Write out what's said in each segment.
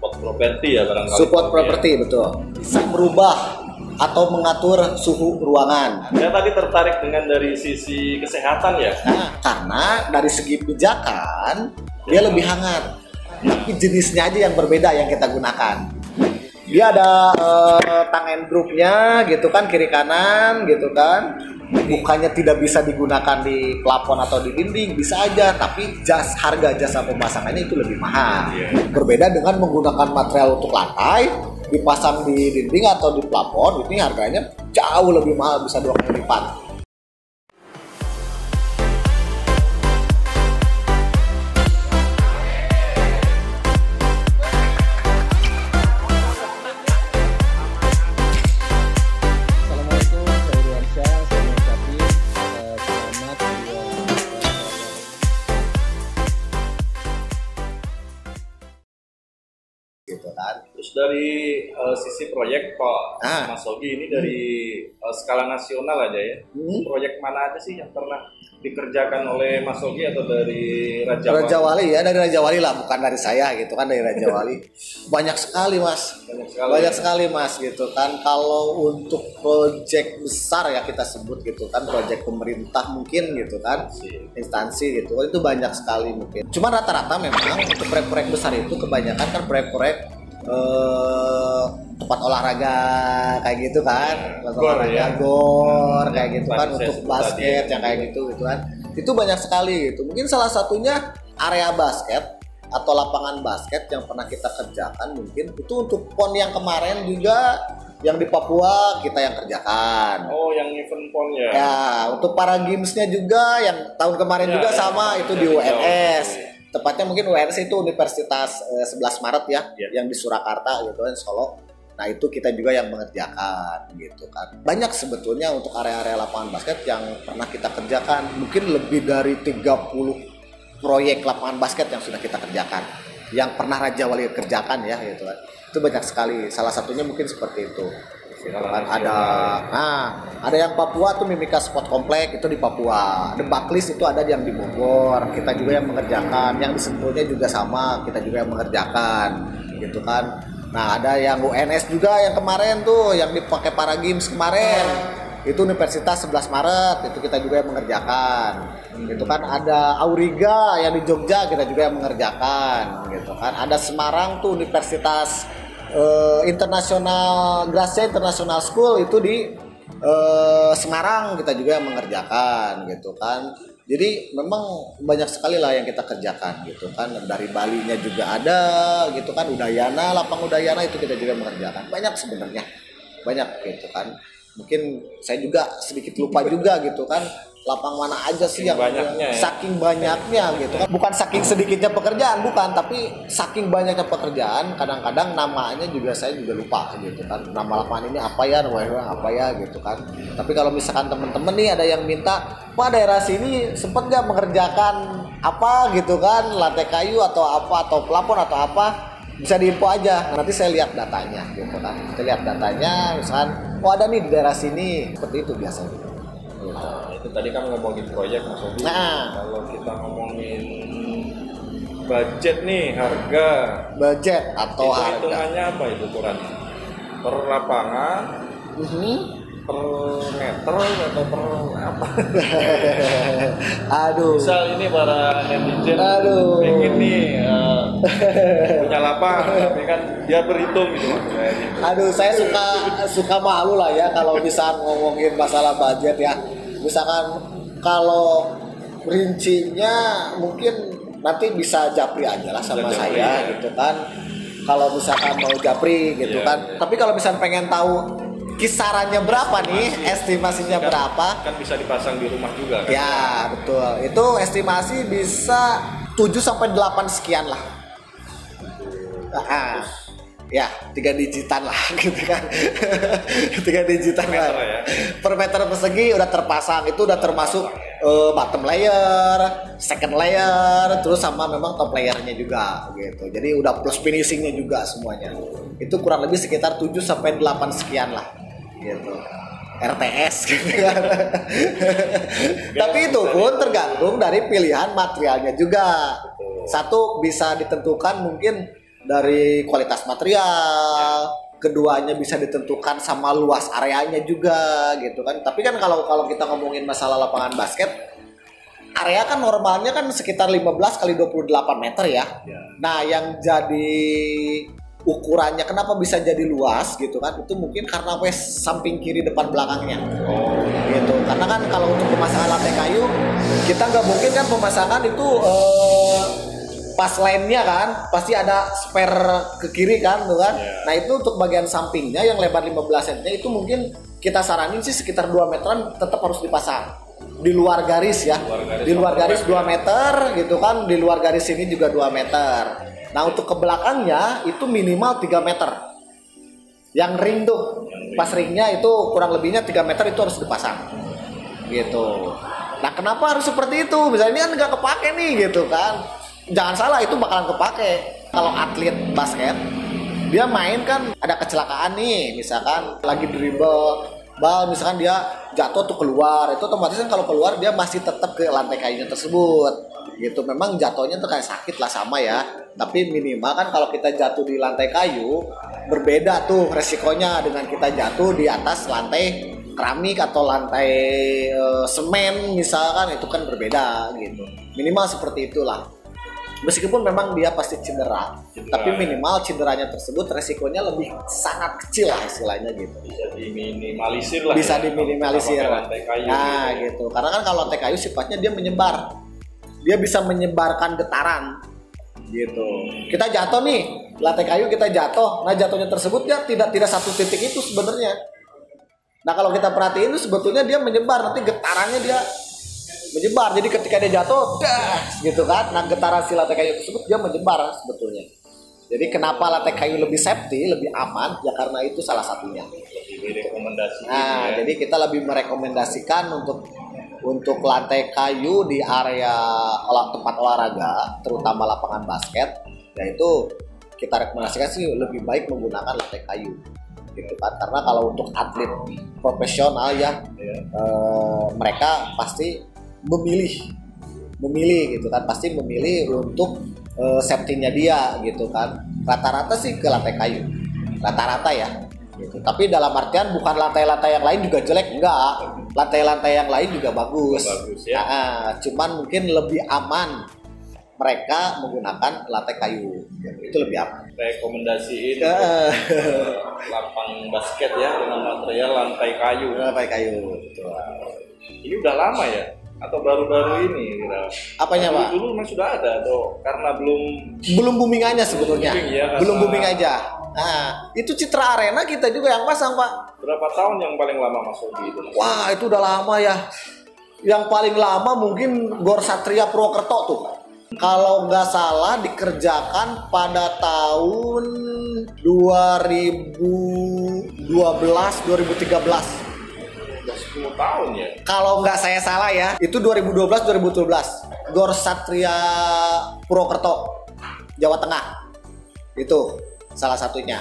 support properti ya barangkali. Support properti betul. Bisa merubah atau mengatur suhu ruangan. Saya tadi tertarik dengan dari sisi kesehatan ya. Nah, karena dari segi pijakan dia lebih hangat. Tapi jenisnya aja yang berbeda yang kita gunakan. Dia ada tangan grupnya gitu kan, kiri kanan gitu kan. Bukannya tidak bisa digunakan di plafon atau di dinding, bisa aja, tapi harga jasa pemasangannya itu lebih mahal. Berbeda dengan menggunakan material untuk lantai, dipasang di dinding atau di plafon, ini harganya jauh lebih mahal, bisa 2 kali lipat. Terus dari sisi proyek Pak Mas Sogi ini dari skala nasional aja ya. Proyek mana aja sih yang pernah dikerjakan oleh Mas Sogi atau dari Raja Wali? Raja Wali ya, dari Raja Wali lah, bukan dari saya gitu kan, dari Raja Wali. Banyak sekali Mas. Banyak sekali Mas gitu kan. Kalau untuk proyek besar ya kita sebut gitu kan, proyek pemerintah mungkin gitu kan, instansi gitu, itu banyak sekali mungkin. Cuma rata-rata memang untuk proyek-proyek besar itu kebanyakan kan proyek-proyek tempat olahraga kayak gitu kan, gor kayak gitu kan, untuk basket yang kayak gitu kan, itu banyak sekali gitu. Mungkin salah satunya area basket atau lapangan basket yang pernah kita kerjakan, mungkin itu untuk PON yang kemarin juga yang di Papua kita yang kerjakan. Oh, yang event PON ya? Ya, untuk para gamesnya juga yang tahun kemarin juga sama itu di UNS. Tepatnya mungkin UNS itu Universitas 11 Maret ya, yang di Surakarta gitu kan, Solo. Nah itu kita juga yang mengerjakan gitu kan. Banyak sebetulnya untuk area-area lapangan basket yang pernah kita kerjakan. Mungkin lebih dari 30 proyek lapangan basket yang sudah kita kerjakan, yang pernah Raja Wali kerjakan ya gitu kan. Itu banyak sekali. Salah satunya mungkin seperti itu. Gitu kan. Ada yang Papua tuh Mimika Sport Complex itu di Papua. The Backlist itu ada yang di Bogor, kita juga yang mengerjakan. Yang di Sentul-nya juga sama, kita juga yang mengerjakan gitu kan. Nah ada yang UNS juga yang kemarin tuh yang dipakai para games kemarin, itu Universitas 11 Maret, itu kita juga yang mengerjakan gitu kan. Ada Auriga yang di Jogja, kita juga yang mengerjakan gitu kan. Ada Semarang tuh Universitas Gracia International School itu di Semarang, kita juga yang mengerjakan gitu kan. Jadi memang banyak sekali lah yang kita kerjakan gitu kan. Dari Bali-nya juga ada gitu kan, Udayana, Lapang Udayana itu kita juga mengerjakan. Banyak sebenarnya, banyak gitu kan. Mungkin saya juga sedikit lupa juga gitu kan, lapang mana aja sih yang banyaknya, saking banyaknya gitu kan. Bukan saking sedikitnya pekerjaan, bukan, tapi saking banyaknya pekerjaan kadang-kadang namanya juga saya juga lupa gitu kan. Nama lapangan ini apa ya, apa ya gitu kan. Tapi kalau misalkan teman-teman nih ada yang minta, Pak daerah sini sempet nggak mengerjakan apa gitu kan, lantai kayu atau apa, atau plafon atau apa, bisa diinfo aja, nanti saya lihat datanya gitu kan. Kita lihat datanya, misalkan ada nih di daerah sini, seperti itu biasanya gitu. Itu tadi kan ngomongin proyek Mas Sogi. Kalau kita ngomongin budget nih, harga budget atau itu harga, hitungannya apa itu ukurannya? Per lapangan, per meter atau per apa? Aduh. Misal ini para netizen pengen nih punya lapangan, tapi kan dia berhitung gitu maksudnya. Gitu. Aduh, saya suka malu lah ya kalau bisa ngomongin masalah budget ya. Misalkan kalau rincinya mungkin nanti bisa japri aja lah sama saya gitu kan. Kalau misalkan mau japri gitu kan. Tapi kalau misalkan pengen tahu kisarannya berapa nih, estimasinya berapa? Kan bisa dipasang di rumah juga kan? Ya, betul. Itu estimasi bisa 7 sampai 8 sekian lah. Ya, 3 digitan lah gitu kan. 3 digitan lah. Ya. Per meter persegi udah terpasang, itu udah termasuk bottom layer, second layer, terus sama memang top layernya juga gitu. Jadi udah plus finishingnya juga semuanya. Itu kurang lebih sekitar 7 sampai 8 sekian lah gitu. RTS gitu kan. Tapi itu pun tergantung dari pilihan materialnya juga. Satu bisa ditentukan mungkin dari kualitas material, keduanya bisa ditentukan sama luas areanya juga gitu kan. Tapi kan kalau kita ngomongin masalah lapangan basket, area kan normalnya kan sekitar 15 kali 28 meter ya. Nah, yang jadi ukurannya kenapa bisa jadi luas gitu kan, itu mungkin karena samping kiri depan belakangnya gitu. Karena kan kalau untuk pemasangan lantai kayu kita nggak mungkin kan pemasangan itu pas lainnya kan pasti ada spare ke kiri kan tuh kan. Nah itu untuk bagian sampingnya yang lebar 15 cm itu mungkin kita saranin sih sekitar 2 meteran tetap harus dipasang di luar garis ya, di luar garis 2 meter gitu kan, di luar garis ini juga 2 meter. Nah untuk ke belakangnya itu minimal 3 meter. Yang ring tuh, pas ringnya itu kurang lebihnya 3 meter itu harus dipasang. Gitu. Nah kenapa harus seperti itu? Misalnya ini kan nggak kepake nih gitu kan. Jangan salah, itu bakalan kepake. Kalau atlet basket, dia main kan ada kecelakaan nih. Misalkan lagi dribble bal, misalkan dia jatuh tuh keluar. Itu otomatis kan kalau keluar dia masih tetap ke lantai kayunya tersebut. Gitu, memang jatuhnya tuh kayak sakit lah sama ya, tapi minimal kan kalau kita jatuh di lantai kayu berbeda tuh resikonya dengan kita jatuh di atas lantai keramik atau lantai semen misalkan, itu kan berbeda gitu. Minimal seperti itulah, meskipun memang dia pasti cedera. Tapi minimal cederanya tersebut resikonya lebih sangat kecil lah istilahnya gitu. Bisa diminimalisir lah. Bisa diminimalisir. Nah gitu, karena kan kalau lantai kayu sifatnya dia menyebar. Dia bisa menyebarkan getaran gitu. Kita jatuh nih, lantai kayu kita jatuh. Nah jatuhnya tersebut ya tidak satu titik itu sebenarnya. Nah kalau kita perhatiin itu sebetulnya dia menyebar, nanti getarannya dia menyebar. Jadi ketika dia jatuh, gitu kan. Nah getaran si lantai kayu tersebut dia menyebar sebetulnya. Jadi kenapa lantai kayu lebih safety, lebih aman? Ya karena itu salah satunya. Nah jadi kita lebih merekomendasikan untuk lantai kayu di area tempat olahraga, terutama lapangan basket, yaitu kita rekomendasikan sih lebih baik menggunakan lantai kayu, gitu kan? Karena kalau untuk atlet profesional ya, mereka pasti memilih gitu kan, pasti memilih untuk safety-nya dia, gitu kan? Rata-rata sih ke lantai kayu, rata-rata ya. Gitu. Tapi dalam artian bukan lantai-lantai yang lain juga jelek, enggak. Lantai-lantai yang lain juga bagus ya. Cuman mungkin lebih aman mereka menggunakan lantai kayu, itu lebih aman. Rekomendasiin lapang basket ya dengan material lantai kayu. Lantai kayu. Betul. Ini udah lama ya? Atau baru-baru ini? Apanya Pak? Dulu memang sudah ada atau karena belum booming aja sebetulnya. Belum booming aja. Nah, itu Citra Arena kita juga yang pasang Pak. Berapa tahun yang paling lama masuk di itu? Wah itu udah lama ya. Yang paling lama mungkin Gor Satria Purwokerto tuh. Kalau nggak salah dikerjakan pada tahun 2012-2013. Udah 10 tahun ya? Kalau nggak saya salah ya, itu 2012-2013. Gor Satria Purwokerto, Jawa Tengah. Itu salah satunya.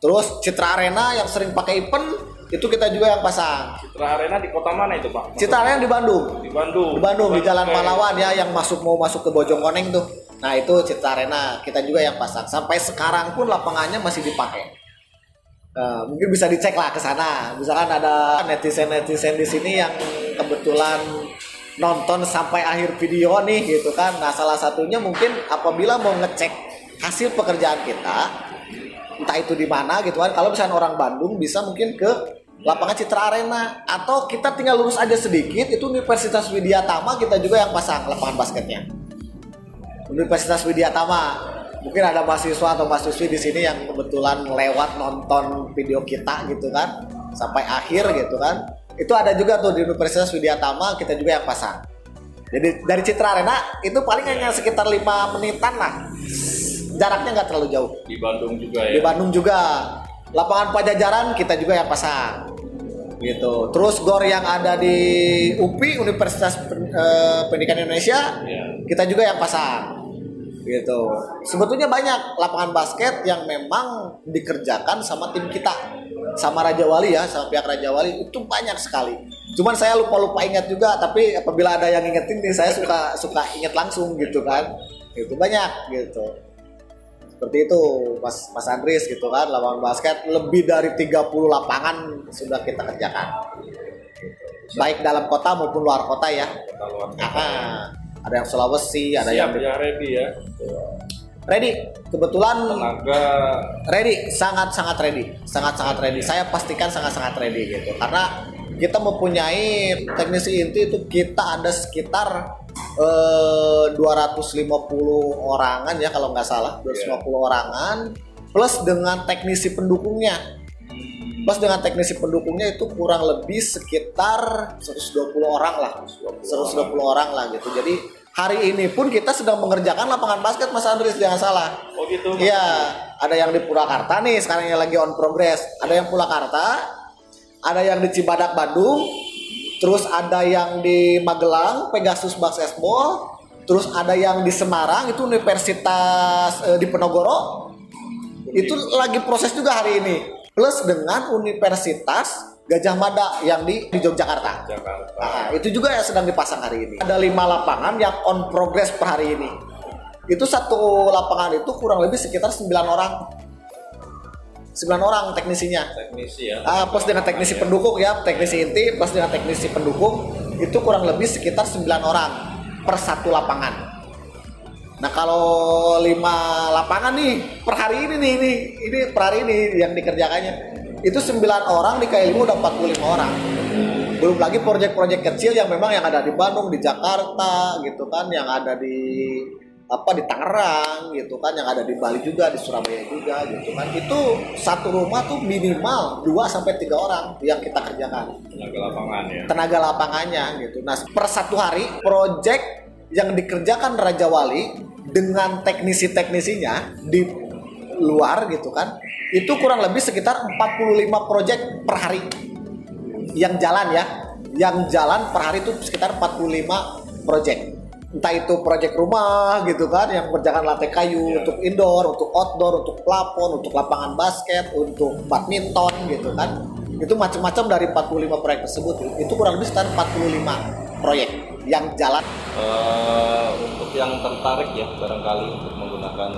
Terus Citra Arena yang sering pakai event itu kita juga yang pasang. Citra Arena di kota mana itu Pak? Citra Arena di Bandung. Di Bandung. Di Jalan Pahlawan ya, yang mau masuk ke Bojongkoneng tuh. Nah itu Citra Arena kita juga yang pasang. Sampai sekarang pun lapangannya masih dipakai. Mungkin bisa dicek lah ke sana. Misalkan ada netizen di sini yang kebetulan nonton sampai akhir video nih gitu kan. Nah salah satunya mungkin apabila mau ngecek hasil pekerjaan kita, entah itu di mana gitu kan. Kalau misalnya orang Bandung bisa mungkin ke lapangan Citra Arena, atau kita tinggal lurus aja sedikit itu Universitas Widya Tama, kita juga yang pasang lapangan basketnya. Universitas Widya Tama, mungkin ada mahasiswa atau mahasiswi di sini yang kebetulan lewat nonton video kita gitu kan sampai akhir gitu kan. Itu ada juga tuh di Universitas Widya Tama, kita juga yang pasang. Jadi dari Citra Arena itu paling hanya sekitar 5 menitan lah. Jaraknya nggak terlalu jauh. Di Bandung juga ya? Di Bandung juga. Lapangan Pajajaran kita juga yang pasang. Gitu. Terus GOR yang ada di UPI, Universitas Pendidikan Indonesia, kita juga yang pasang. Gitu. Sebetulnya banyak lapangan basket yang memang dikerjakan sama tim kita. Sama Raja Wali ya, sama pihak Raja Wali, itu banyak sekali. Cuman saya lupa ingat juga, tapi apabila ada yang ingetin nih saya suka inget langsung gitu kan. Itu banyak gitu. Seperti itu Mas Andris gitu kan, lapangan basket lebih dari 30 lapangan sudah kita kerjakan. Baik dalam kota maupun luar kota ya. Ada yang Sulawesi, ada siap, yang ya ready ya. Ready. Kebetulan tenaga ready, sangat ready. Saya pastikan sangat ready gitu. Karena kita mempunyai teknisi inti itu kita ada sekitar 250 orangan ya kalau nggak salah, 250 orangan plus dengan teknisi pendukungnya. Plus dengan teknisi pendukungnya itu kurang lebih sekitar 120 orang lah. 120 orang lah gitu. Jadi hari ini pun kita sedang mengerjakan lapangan basket Mas Andris, jangan salah. Oh gitu. Iya, ada yang di Purwakarta nih sekarang yang lagi on progress. Ada yang Purwakarta, ada yang di Cibadak Bandung, terus ada yang di Magelang Pegasus Basketball, terus ada yang di Semarang itu Universitas di Penogoro. Itu lagi proses juga hari ini. Plus dengan Universitas Gajah Mada yang di Yogyakarta. Nah, itu juga yang sedang dipasang hari ini. Ada 5 lapangan yang on progress per hari ini. Itu satu lapangan itu kurang lebih sekitar 9 orang. 9 orang teknisinya. Teknisi ya. Plus dengan teknisi pendukung ya, teknisi inti plus dengan teknisi pendukung itu kurang lebih sekitar 9 orang per satu lapangan. Nah kalau 5 lapangan nih per hari ini per hari ini yang dikerjakannya itu 9 orang dikali 5 udah 45 orang. Belum lagi proyek-proyek kecil yang memang yang ada di Bandung, di Jakarta gitu kan, yang ada di Tangerang gitu kan, yang ada di Bali juga, di Surabaya juga gitu kan. Itu satu rumah tuh minimal 2 sampai 3 orang yang kita kerjakan. Tenaga lapangan ya. Tenaga lapangannya gitu. Nah, per satu hari proyek yang dikerjakan Raja Wali dengan teknisi-teknisinya di luar gitu kan, itu kurang lebih sekitar 45 proyek per hari yang jalan ya, yang jalan per hari itu sekitar 45 proyek, entah itu proyek rumah gitu kan, yang berjalan lantai kayu, untuk indoor, untuk outdoor, untuk plafon, untuk lapangan basket, untuk badminton gitu kan, itu macam-macam dari 45 proyek tersebut, itu kurang lebih sekitar 45 proyek yang jalan. Untuk yang tertarik ya barangkali untuk menggunakan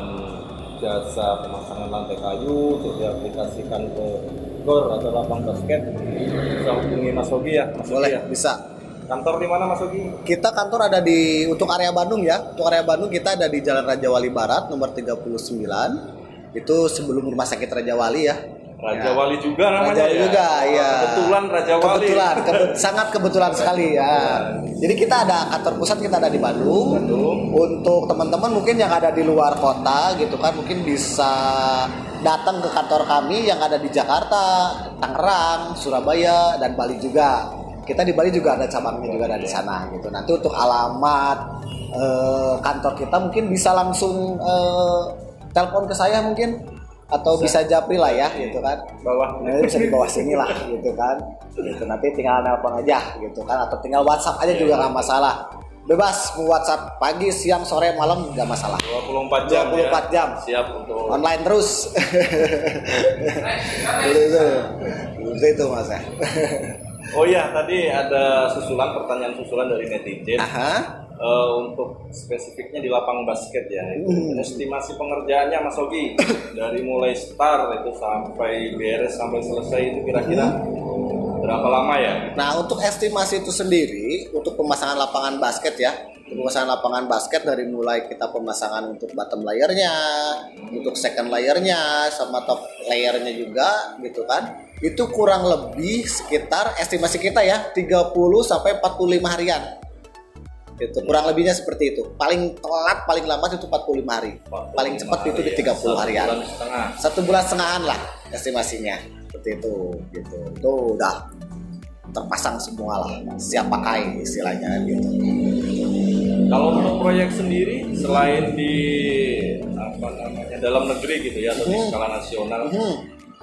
jasa pemasangan lantai kayu untuk diaplikasikan ke gor atau lapangan basket, bisa hubungi Mas Ogi ya. Boleh, bisa. Kantor di mana Mas Ogi? Kita kantor ada di untuk area Bandung ya. Untuk area Bandung kita ada di Jalan Raja Wali Barat nomor 39. Itu sebelum Rumah Sakit Raja Wali ya. Raja Wali juga namanya Raja ya. juga ya. Kebetulan Raja Wali. Sangat kebetulan sekali ya. Jadi kita ada kantor pusat, kita ada di Bandung. Untuk teman-teman mungkin yang ada di luar kota gitu kan, mungkin bisa datang ke kantor kami yang ada di Jakarta, Tangerang, Surabaya dan Bali juga. Kita di Bali juga ada cabangnya juga ada di sana gitu. Nanti untuk alamat kantor kita mungkin bisa langsung telepon ke saya mungkin. Atau bisa japri lah ya gitu kan, bisa di bawah sini lah gitu kan, gitu. Nanti tinggal nelpon aja gitu kan, atau tinggal WhatsApp aja juga nggak masalah, bebas mau WhatsApp pagi, siang, sore, malam nggak masalah. 24 jam 24 ya. jam Siap untuk online terus. itu mas ya. Oh iya, tadi ada pertanyaan susulan dari netizen. Untuk spesifiknya di lapangan basket ya, estimasi pengerjaannya Mas Ogi dari mulai start itu sampai beres sampai selesai itu kira-kira berapa lama ya? Nah untuk estimasi itu sendiri untuk pemasangan lapangan basket ya, pemasangan lapangan basket dari mulai kita pemasangan untuk bottom layernya, untuk second layernya, sama top layernya juga gitu kan, itu kurang lebih sekitar estimasi kita ya 30 sampai 45 harian. Gitu, kurang lebihnya seperti itu. Paling telat, paling lambat itu 45 hari. Paling cepat itu di 30 harian. 1 bulan setengahan lah estimasinya. Seperti itu gitu. Itu udah terpasang semua lah, siap pakai istilahnya gitu. Kalau untuk proyek sendiri selain di dalam negeri gitu ya atau di skala nasional,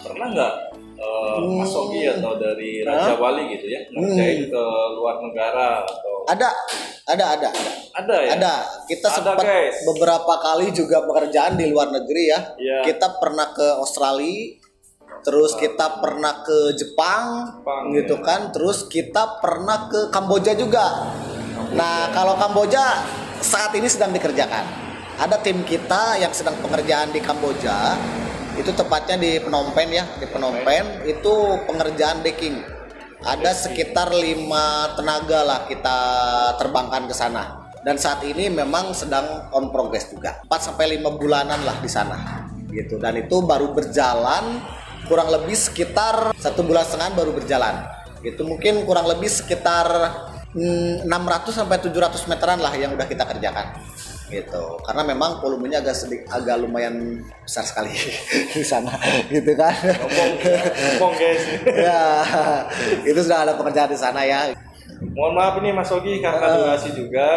pernah nggak Mas Ogi atau dari Raja Wali gitu ya ngerjain ke luar negara atau Ada ya. Ada. Kita sempat beberapa kali juga pekerjaan di luar negeri ya. Kita pernah ke Australia, terus kita pernah ke Jepang gitu kan, terus kita pernah ke Kamboja juga. Nah, kalau Kamboja saat ini sedang dikerjakan. ada tim kita yang sedang pengerjaan di Kamboja, itu tepatnya di Phnom Penh ya, di Phnom Penh itu pengerjaan decking. Ada sekitar 5 tenaga lah kita terbangkan ke sana. Dan saat ini memang sedang on progress juga. 4 sampai 5 bulanan lah di sana. Gitu. Dan itu baru berjalan kurang lebih sekitar 1,5 bulan baru berjalan. Itu mungkin kurang lebih sekitar 600 sampai 700 meteran lah yang udah kita kerjakan. Gitu. Karena memang volumenya agak lumayan besar sekali di sana, gitu kan. Ngomong guys. Ya, itu sudah ada pekerjaan di sana ya. Mohon maaf ini Mas Ogi karena durasi juga.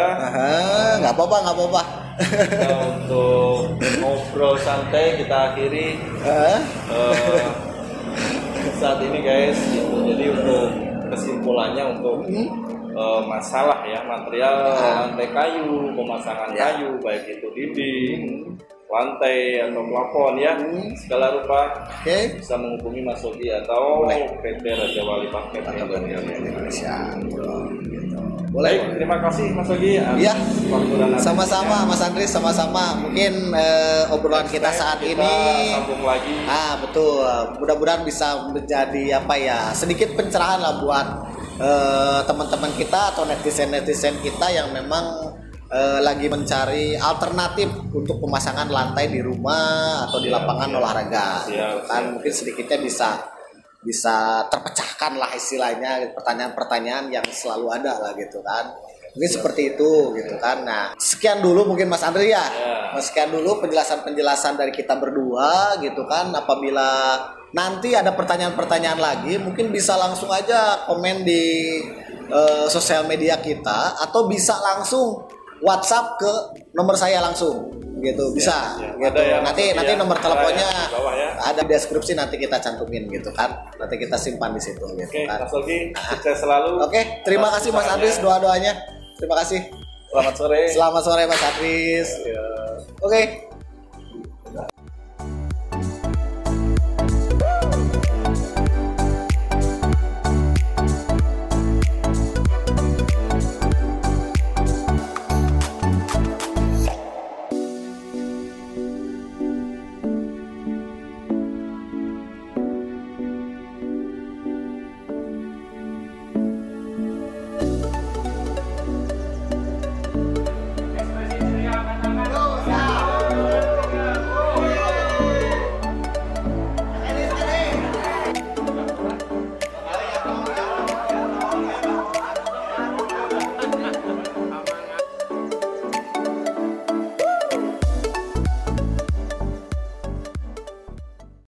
Nggak apa-apa. Nah, untuk ngobrol santai kita akhiri saat ini guys. Gitu. Jadi untuk kesimpulannya untuk masalah ya material lantai kayu, pemasangan kayu baik itu dinding, lantai atau plafon ya segala rupa bisa menghubungi Mas Ogi atau PT Raja Wali Paket Indonesia. Boleh. Terima kasih Mas Ogi. Iya. Sama-sama Mas Andri, sama-sama. Mungkin obrolan kita saat ini sambung lagi. Betul. Mudah-mudahan bisa menjadi sedikit pencerahan lah buat teman-teman kita atau netizen kita yang memang lagi mencari alternatif untuk pemasangan lantai di rumah atau di lapangan olahraga. Kan mungkin sedikitnya bisa terpecahkan lah istilahnya pertanyaan-pertanyaan yang selalu ada lah gitu kan. Mungkin seperti itu gitu kan. Nah, sekian dulu mungkin Mas Andri ya. Sekian dulu penjelasan dari kita berdua gitu kan. Apabila nanti ada pertanyaan-pertanyaan lagi, mungkin bisa langsung aja komen di sosial media kita atau bisa langsung WhatsApp ke nomor saya langsung gitu, bisa gitu. Nanti nomor teleponnya ada di deskripsi, nanti kita cantumin gitu kan. Nanti kita simpan di situ gitu kan. Mas Ogi, sukses selalu. Terima kasih Mas Andris doa-doanya. Terima kasih. Selamat sore. Selamat sore Mas Andris. Oke.